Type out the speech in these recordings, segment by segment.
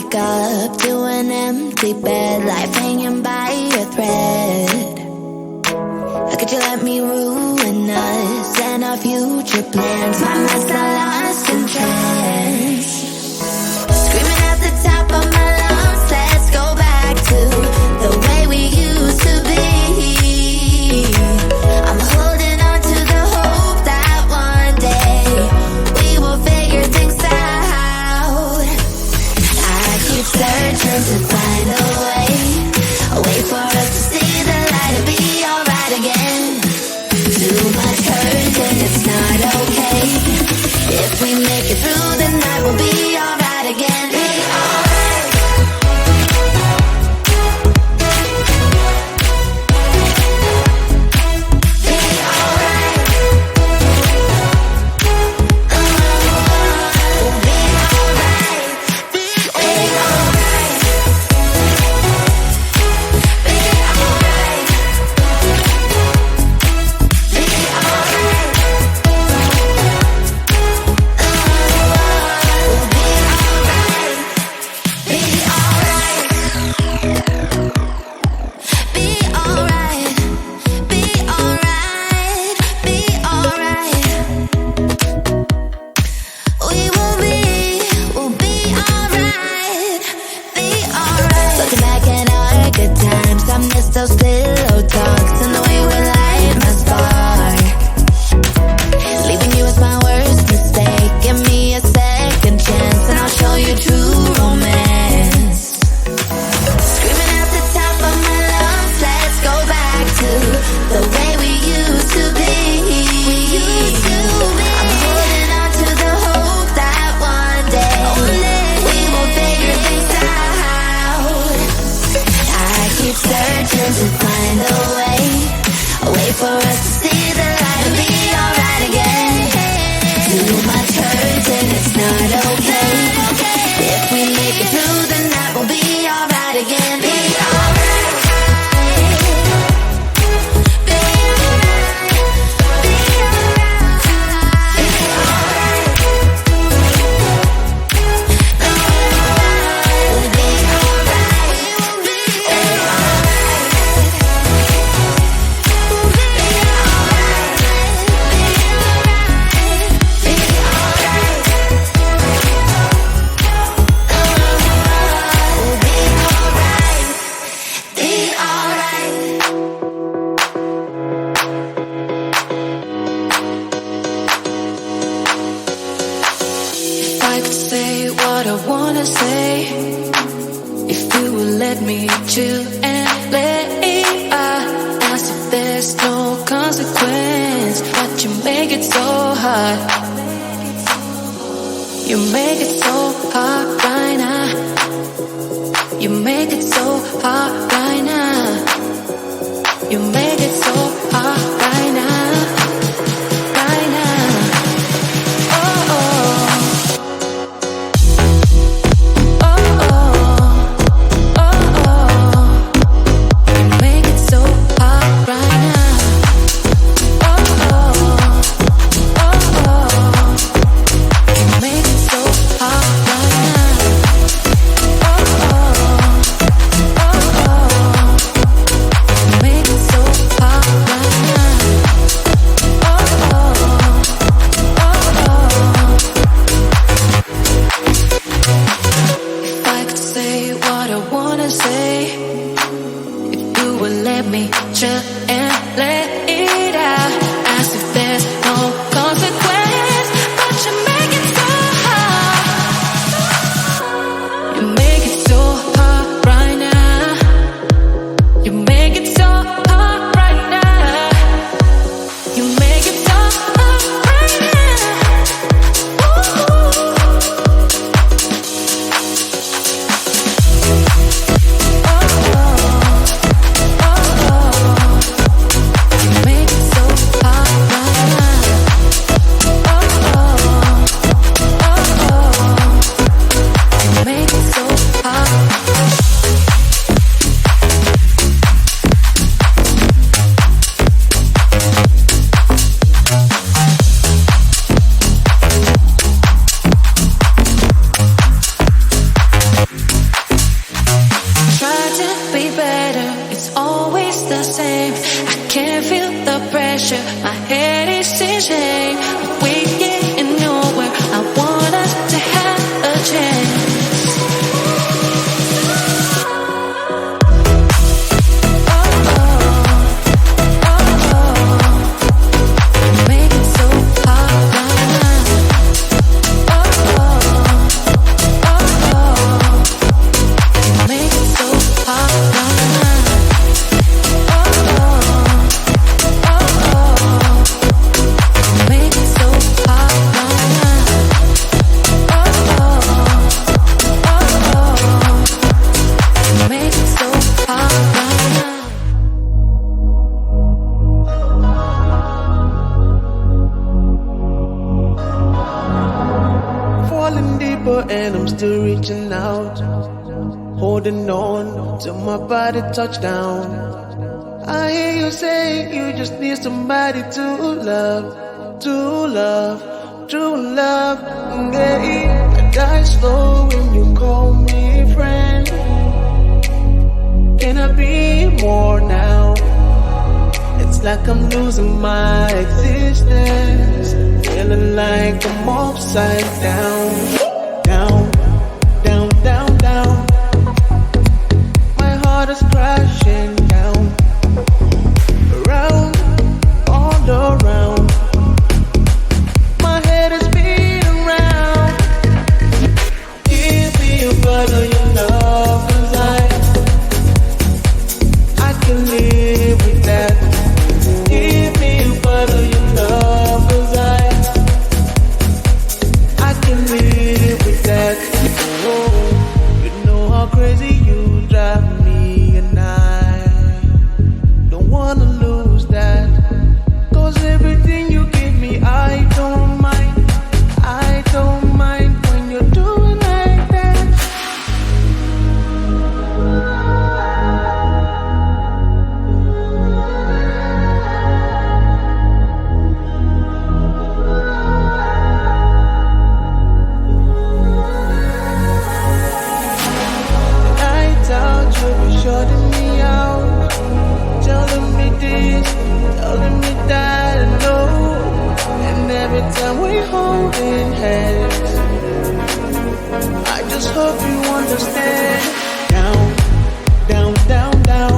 wake up to an empty bed, life hanging by a thread. How could you let me ruin us and our future plans? My mind's got lost in trance, screaming at the top of my lungs, let's go back to the way we used to be. I'm holding on to the hope that one day we will figure things out. I keep searching to find a way for us to see the light and be alright again. Too much hurt and it's not okay. If we make it through the night, we'll be alright again. Be alright. Be alright. We'll be alright. Be alright. Be alright. Be alright. Those pillow talks and the way we light my spark. Leaving you was my worst mistake. Give me a second chance and I'll show you true romance. Screaming at the top of my lungs, let's go back to the way we used to be. I'm holding on to the hope that one day we will figure things out. I keep searching to find a way for us to see the light and be alright again. Too much hurt and it's not okay. If we make it through the night, we'll be alright again. Be alright. Be alright. Be alright. Be alright. We'll be alright. We'll be If I could say what I wanna say, if you would let me chill and play, as if there's no consequence. But you make it so hard. You make it so hard right now. You make it so hard right now. You make it so hard right now. Right now. Oh, oh. Oh My head is sinking, we getting nowhere. I want us to have a chance. And I'm still reaching out, holding on till my body touch down. I hear you say you just need somebody to love, true love. Yeah, I die slow when you call me friend. Can I be more now? It's like I'm losing my existence, feeling like I'm upside down. Down. My heart is crashing down, around, all around. My head is beating round. Give me a bottle of your love, 'cause I can live with that. Give me a bottle of your love, 'cause I can live with that. Crazy you drive me, and I don't wanna lose that. 'Cause everything you give me, I don't mind when you're doing like that. Shutting me out, telling me this, telling me that, I know. And every time we holding hands, I just hope you understand. Down.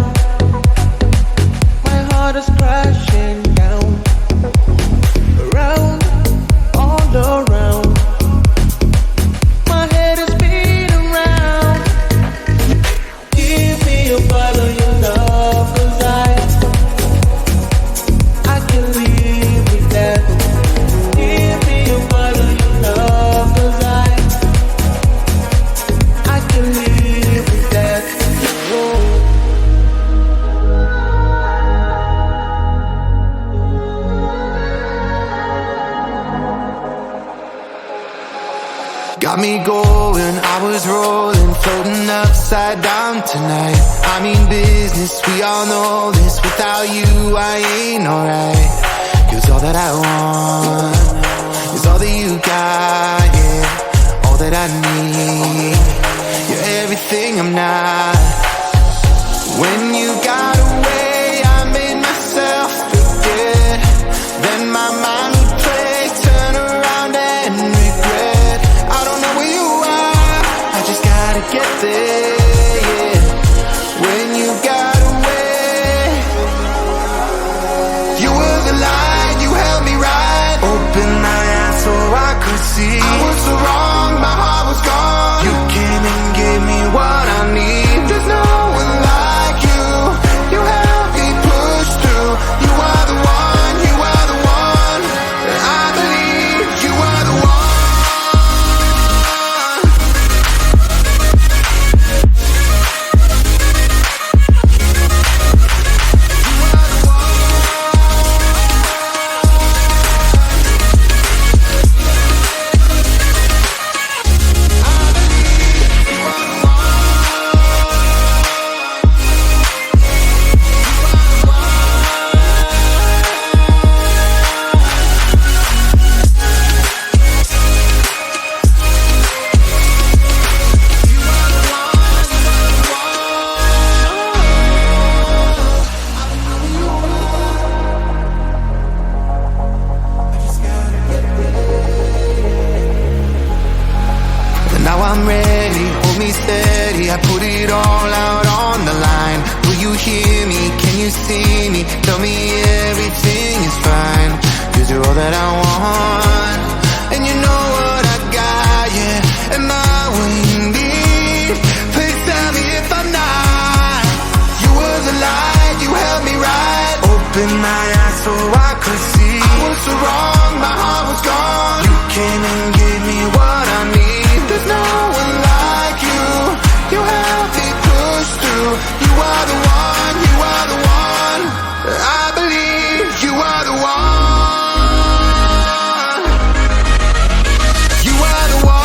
My heart is crashing down, around, all around. My head is beating round. Give me a bottle of your love, 'cause I can live with that. Give me a bottle of your love, 'cause I can live with that. Oh. Got me going, I was rolling, floating upside down tonight. I mean business, we all know this. Without you, I ain't alright. 'Cause all that I want is all that you got, yeah. All that I need, you're everything I'm not. When you got away, I made myself forget. Then my mind would play, turn around and regret. I don't know where you are, I just gotta get there, yeah. When you got away, you were the light, you held me right. Open my eyes so I could see. I was so wrong, my heart was gone. You came and gave me what I need. There's no one like you, you helped me push through. You are the one, you are the one. I believe you are the one. was so wrong, my heart was gone. You came and gave me what I need. There's no one like you. You helped me push through. You are the one, you are the one. I believe you are the one. You are the one.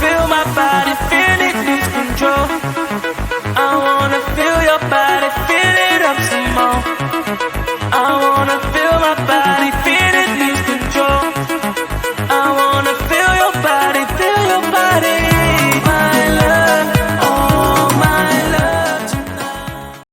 Feel my body, feel it lose control. I wanna feel your body.